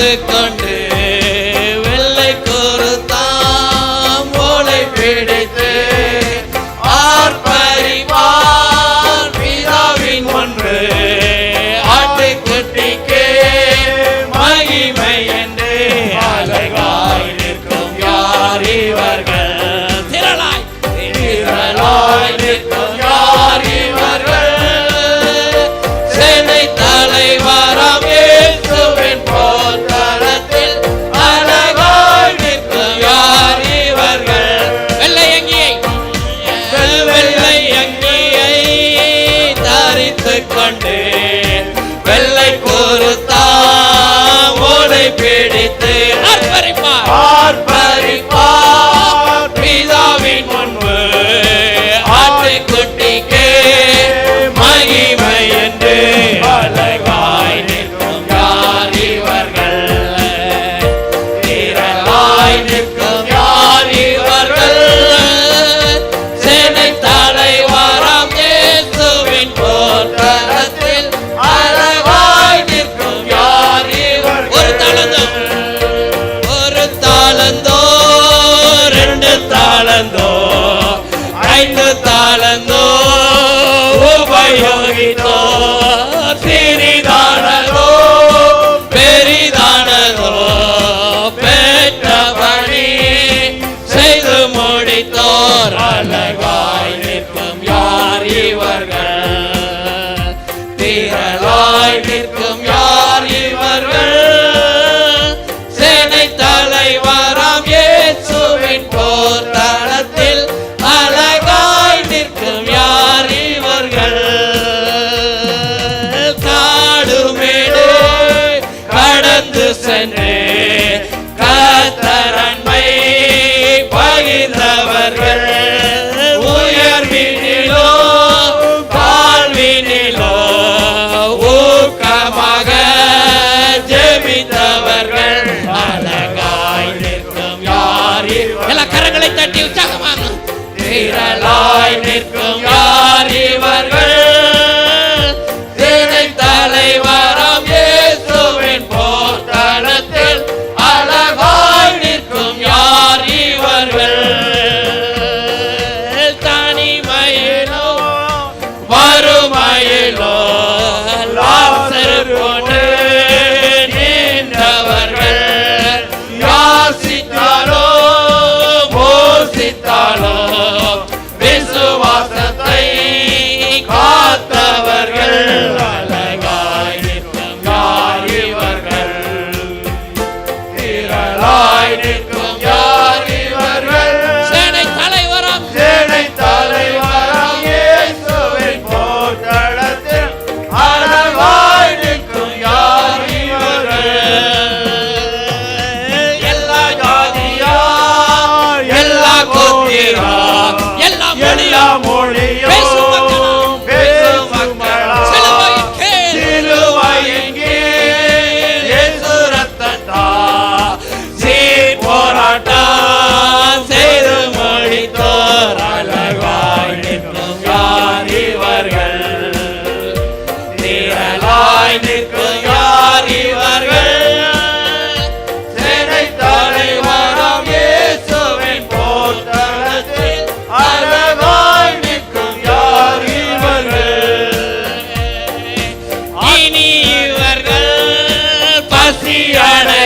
தரித்து கொண்டு வெள்ளை குருத்தாம் ஓலை பிடித்து ஆர்ப்பரிப்பார் பிதாவின் ஒன்று ஆட்டுக்குட்டிக்கு மகிமை என்று அழகாய் நிற்கும் யார் இவர்கள்? திரளாய் திரளாய் நிற்கும் யார் இவர்கள்? சேனை தலைவராம் இயேசுவின் போர்க்களத்தில் அழகாய் நிற்கும் யார் இவர்கள்? வெள்ளை அங்கியை தரித்து கொண்டு வெள்ளை குருத்தாம் ஓலை பிடித்து ஆர்ப்பரிப்பார் பிதாவின் முன்பு ஆட்டுக்குட்டிக்கு மகிமை என்று அழகாய் நிற்கும் யார் இவர்கள்? திரளாய் நிற்கும் யார் இவர்கள்? சேனை தலைவராம் இயேசுவின் போர்க்களத்தில் அழகாய் நிற்கும் யார் இவர்கள்? ஒரு தாளந்தோ 2 தாளந்தோ 5 தாளந்தோ உபயோகித்தோ சிறிதானதோ பெரிதானதோ பெற்றபடி செய்து முடித்தோர் அழகாய் நிற்கும் யார் இவர்கள்? திரளாய் நிற்கும் யார் இவர்கள்? சேனை தலைவராம் இயேசுவின் போர்க்களத்தில் அழகாய் நிற்கும் யார் இவர்கள்? காடுமேடு கடந்து சென்று கர்த்தர் அன்பை பகிர்ந்தவர்கள் உயர்வினிலோ தாழ்வினிலோ ஊக்கமாக ஜெபித்தவர்கள் அழகாய் நிற்கும் யார்? எல்லா கரங்களை தட்டி உற்சாகமாக திரளாய் நிற்கும் யார் இவர்கள்? சேனை தலைவராம் இயேசுவின் போர்க்களத்தில் அழகாய் நிற்கும் யார் இவர்கள்? தனிமையிலோ வறுமையிலோ லாசரு போன்று நின்றவர்கள் யாசித்தாலோ மோசித்தாலோ விசுவாசத்தை காத்தவர்கள் அழகாய் நிற்கும் யார் இவர்கள்? திரளாய் நிற்கும் யார் இவர்கள்? சேனை தலைவராம் இயேசுவின் போர்க்களத்தில் அழகாய் நிற்கும் யார் இவர்கள்? எல்லா ஜாதியார் எல்லா கோத்திரார் எல்லா மொழியும் பேசும் மக்களாம் சிலுவையின் கீழ் இயேசு ரத்தத்தால் சீர் போராட்டம் செய்து முடித்தோர் அழகாய் நிற்கும் யார் இவர்கள்? திரளாய் நிற்கும் யார் இவர்கள்? சேனை தலைவராம் இயேசுவின் போர்க்களத்தில் அழகாய் நிற்கும் யார் இவர்கள்? இனி இவர்கள் பசியடை